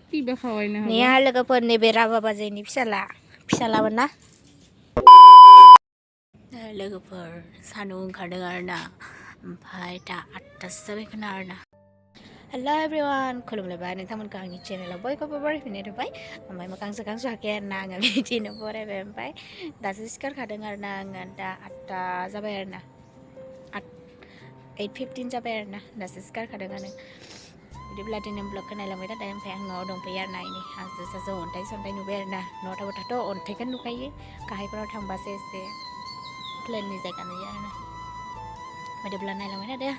Tiba khawainya Nih लोगोफोर नैबे राभा बाजैनि फिसालामोन ना लोगोफोर सान्दुं ओंखारदों आरोना ओमफ्राय दा 8टासो जाबाय खोना आरोना हेल' एभ्रिवान खुलुमलायबाय नोंथांमोनखौ आंनि चेनेलाव बयखौबो बरायफिननाय थाबाय ओमफ्राय मोखां सोखां सुवाखै आरोना आङो बिदिनो बरायबाय ओमफ्राय दासो सिखारखादों आरोना आङो दा 8टा जाबाय आरोना 8:15 जाबाय आरोना दासो सिखारखादों आङो बिदिब्ला दिनै ब्लगखौ नायलांबाय थादों ओमफ्राय आं न'आव दंफैयो आरोना इनि हाजो साजो अन्थाइ सन्थाइ नुबाय आरोना न'आव थाबाथ' अन्थाइखौनो नुखायो गाहायफोराव थांबासो एसे प्लेननि जायगा नुयो आरोना बिदिब्ला नायलांबाय थादों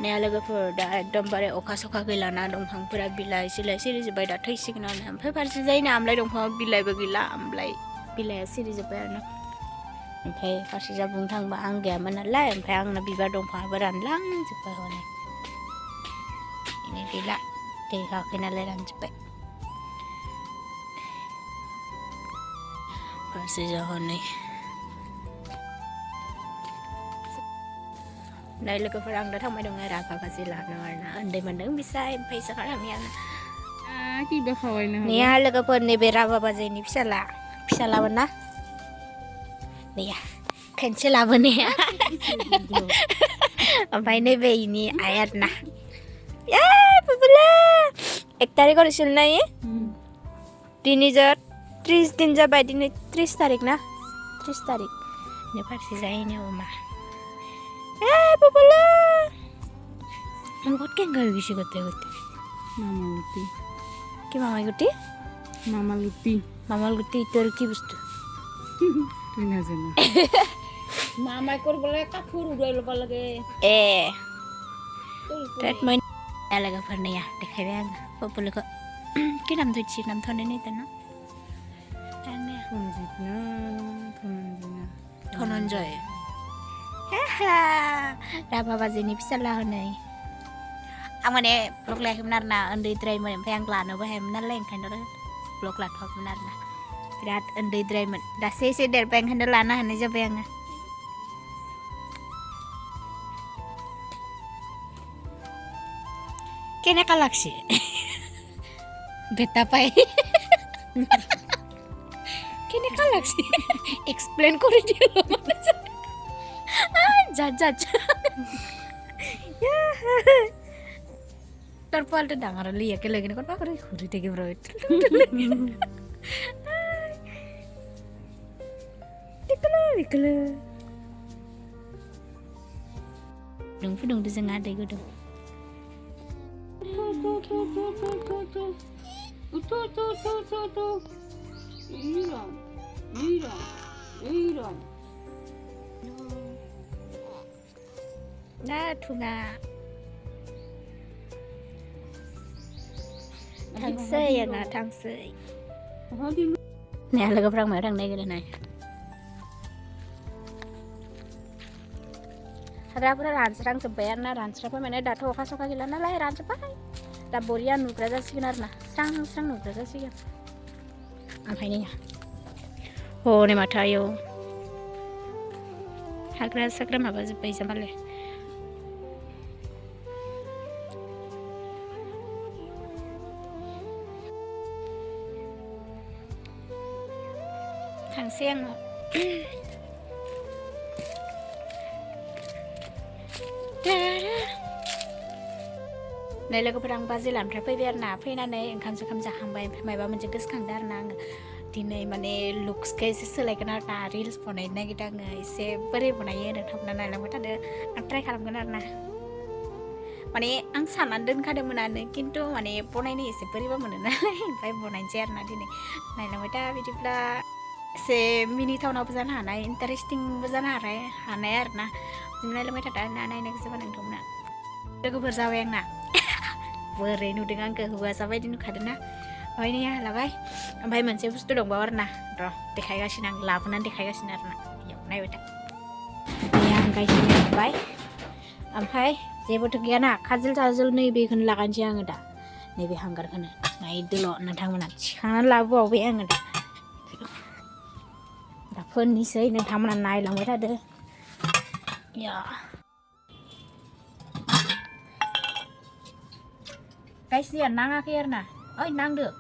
नाया लोगोफोर दा एकदमबारे अखा सखा गैलाना दंफांफोरा बिलाइ सिलाइ सिरिजोब्बाय दा थैसिगोन आरोना ओमफ्राय फारसे जायोना आमलाइ दंफाङाव बिलाइबो गैला आमलाइ बिलाइया सिरिजोब्बाय आरोना ओमफ्राय फारसे जा बुंनो थाङोबा आं गैयामोन नालाय ओमफ्राय आंना बिबार दंफाङाबो रानलांजोब्बाय हनै ini gila दै होआखै नालाय रानजोब्बाय फारसे जा हनै नै लोगोफोर आं दा थांबाय दङ राभा बाजै लानो आरोना उन्दै मोनदों बिसाय ओमफ्राय जाखानानै आङो tiba khawainya nih लोगोफोर नैबे राभा बाजैनि फिसालामोन ना नैया खेनसे लाबोनाया ओमफ्राय नैबे इनि आइ आरोना एक तारिख हरसिल नायो दिनै जो 30 दिन जाबाय दिनै 30 तारिख ना 30 तारिख ini फारसे जायैनो अमा बाबला बहुत केंगार गिसे गते mama luti কি মামাই গুটি মামাল গুটি তোর কি বস্তু tuh na jana মামাই করবলে কাপড় উড়াই লবা লাগে এ tet main alaga farniya dekhaibe ang popule ko ki nam thoi nam thone ni tana ane Dhananjay Rabha बाजैनि फिसाला हनै आं माने ब्लग लायाखैमोन आरोना उन्दैद्रायमोन ओमफ्राय आं लानोबो हायामोन नालाय ओंखायनो ब्लग लाथ'वाखैमोन आरोना बिराद उन्दैद्रायमोन दासो एसे देरबाय ओंखायनो लानो हानाय जाबाय आङो কেনেকা লাগছে বেটা পাই কেনেকা লাগছে এক্সপ্লেন করে দিও মানে যা তোর পাল্টে ডাঙর লিয়াকে লাগে না কোন করে ঘুরি থেকে bro Dikele. Dung fudung di sengah deh gue dong. Iran. Nah, tunga. Tangsei ya nggak tangsei. Nih, lagi perang merang nih gitu nih. Harapura ransrang sebayar na ransrang apa mana data oka soka gila na lah ransrang apa? Da borian nugra sih benar na, sang nugra sih ya. Apa ini ya? Oh, nih mata yo. Hagra sakra apa sih paisa malah? Thằng sen Nailah keperang bazil am trapai biar na feinane engkam jahambai maiba moनसे गोसोखांदों आरोना आङो दिनै माने लुक्सखौ एसे सोलायगोन आरोना reels बनायनो नागिरदों आङो एसे बोरै बनायो नोंथांमोना नायलांबाय थादो आं ट्राइ खालामगोन आरोना माने आं साननानै दोनखादोंमोनानो खिन्थु माने बनायनो एसे बोरैबा मोनो नालाय ओमफ्राय बनायनोसै आरोना दिनै नायलांबाय था बिदिब्ला एसे मिनिथावनाबो जानो हानाय इन्टारेस्टिंबो जानो हानाय आरोना नायलांबाय थादो आरोना नायनो गोसोबा नोंथांमोना लोगोफोर जाबाय आंना बोरै नुदों आंखौ हौवासा बायदि नुखादों ना ओमफ्राय नै लाबाय ओमफ्राय मोनसे बुस्थु दंबावो आरोना र' देखायगासिनो आं लाबोनानै देखायगासिनो आरोना बेयाव नायबाय था आं गायखेर लाबाय ओमफ्राय जेबोथ' गैयाना खाजोल थाजोल नैबेखौनो लागायनोसै आङो दा नैबे हांगारखौनो नायदोल' नोंथांमोना थिखांनानै लाबोबावबाय आङो दा फोननोसै नोंथांमोना नायलांबाय थादो या guys lihat nangak ya na Ôi năng được.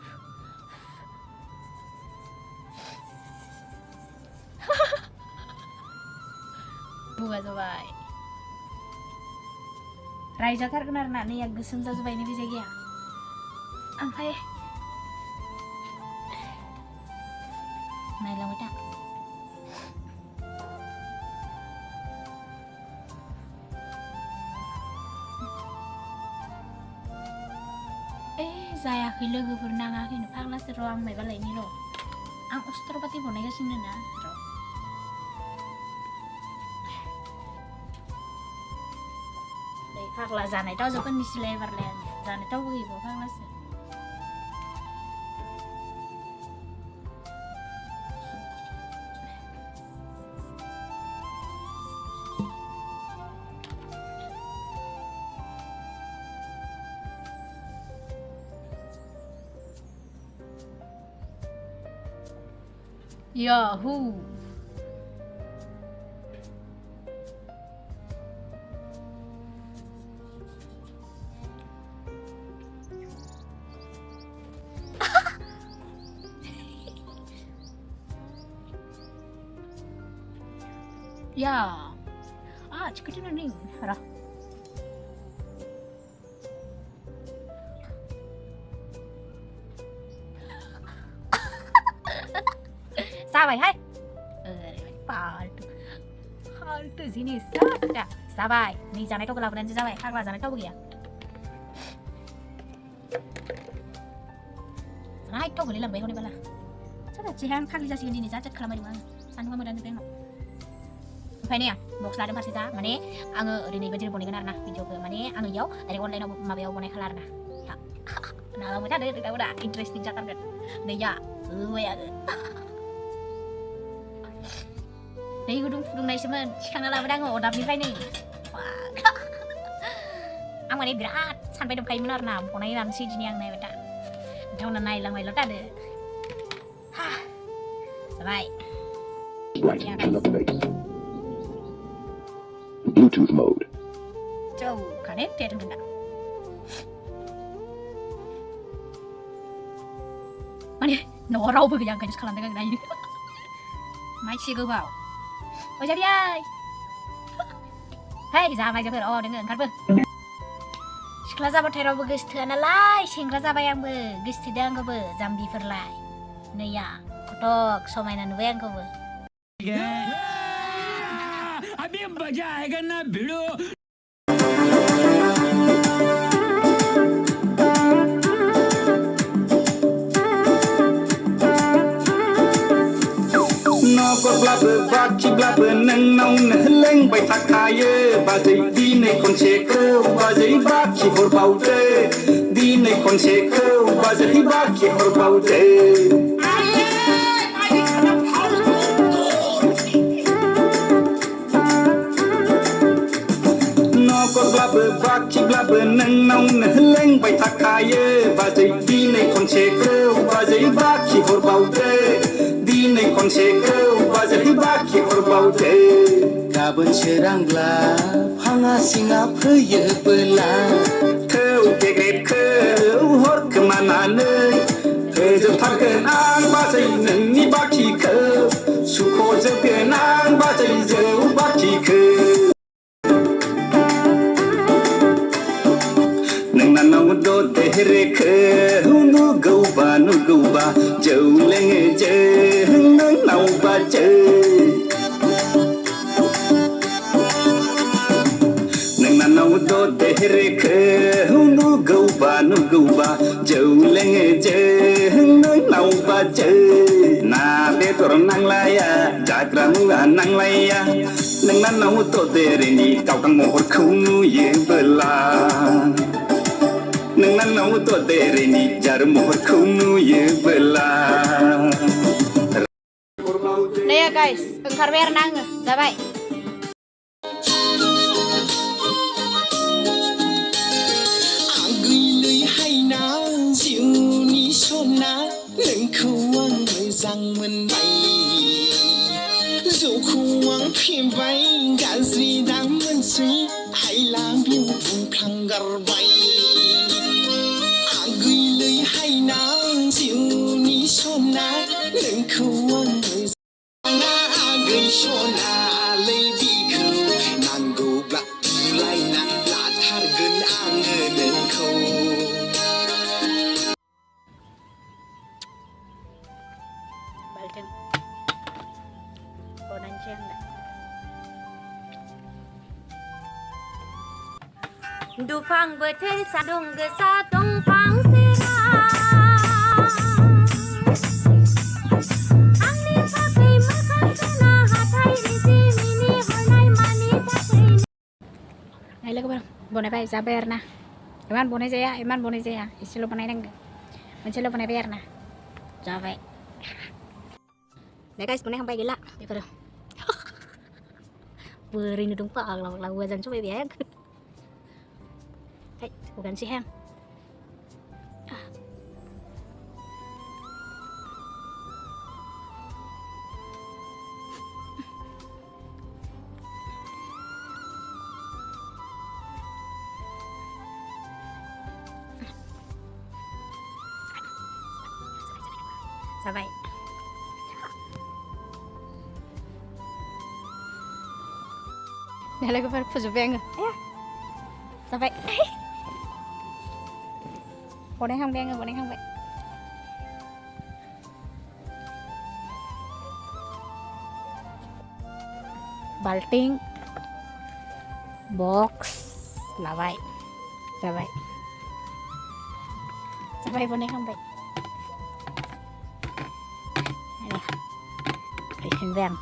Buka coba. Raja Tarkan arna nih yang gesem coba ini bisa gya. Ampai. Này là mấy ta. Saya khi lagi pernah ngakin panglas ruang mai balai ni ro. Ang ostropati bonai ka sini na ro. Dei panglas zanai tau jokan ni silai barlen. Zanai tau bagi bo panglas. Yahoo. Ya. Cekatin nih. Hara. Sao vậy hay? Paltu sini saja. Sabai. Ni jangan itu kelakuan si sabai. Kakak jangan itu begitu. Jangan itu boleh lambai kau ni bala. Saja cihan kakak bisa sini ni saja kelamar di mana. Sanu kamu dan tengok. Apa ni ya? Box lada masih sah. Mana? Angge ini baju boneka narna video ke mana? Angge jauh dari online aku mabeu boneka larna. Ya. Nah, kamu tadi udah interesting jatuh kan? Nih ya. Ya. Nih gudung naik semen, sekarang lah bedang odap nih nih. Wah, ang mana berat, sampai dom kayu benar nam, kau naik sih jenis yang naik beda. Jauh naik lang naik lot ada. Hah, sampai. Ya guys. Bluetooth mode. Jauh, connected enggak? Mana? Norau begitu kan sekarang dengan naik. Mai sih gue bau. Ôi Javi ơi. Hey, ra mai cho oh dengan kan ber. Sekolah zaman teror begus tuan alai, singkra zaman yang begus tidak enggak ber, zambi perlai. Nih ya, kotok somainan weng kau ber. Abi baca kan na video. Con blabber baki blabber nang nau na leng bai thak khaye ba dei di nei kon che ko ba dei baki hor bau de di nei kon che ko ba dei baki hor bau de no con blabber baki blabber nang nau na leng bai thak khaye ba dei di nei kon che ko ba dei baki hor bau de này còn sẽ kêu và giờ đi bác khi ở bao thế cả bên chơi răng là hanga singa phơi giờ bơi là kêu kẹt kẹt kêu hót cơ mà nà nơi kêu giờ thắt kêu ăn ba giây nâng ní bác khi kêu su khô giờ kêu ăn ba giây giờ bác khi kêu nâng nà nâu đô tê rê kêu nu gâu ba dâu lên chơi nấu ba chơi nâng nà nấu đô tê rê khê nu gâu ba dâu lên chơi nấu ba chơi na bê tор năng lai à chả ra nu năng lai à nâng nà nấu đô tê rê ni cao căng mồ không nu ye bơ la nâng nà nấu đô tê rê ni chả ra mồ không nu ye bơ la. Nih ya guys, engkar biar nang, sabai. Dù khuang phim bay, cả gì đang mân suy, hay là biểu vùng khăn gar bay. Gửi lời hay लायनां जिउनि सना नोंखौ आं मोजाङा गैसनालै बिखौ नांगौब्ला बुलायना लाथारगोन आङो नोंखौ Balting. Bonan siang dah. Dufang bothोर सान्दुं गोसा दंफां सेराव आंनि थाखाय मोखां सुना हाथाय रिजि मिनि हरनाय मानि थाखाय Ayo lah bang, bonai bay, sabar na. Iman bonai saya, istilah bonai neng. Mencela bonai bayar na. Sabar. Nah guys, bonai sampai gila. Ini baru. Beri nudung pak, lalu wajan coba biaya. Hey, bukan sih hang. Sampai. Nah, lagi pada pujubeng. Sampai. Bonai hang beng, bonai hang beng. Balting, box, lawai, sampai. Sampai bonai hang beng. Hình vàng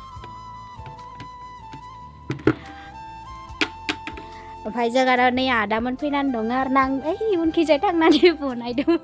phải giờ cái này à đã muốn phi nan đồ ngar năng ấy muốn khi giải thằng nan đi buồn này đúng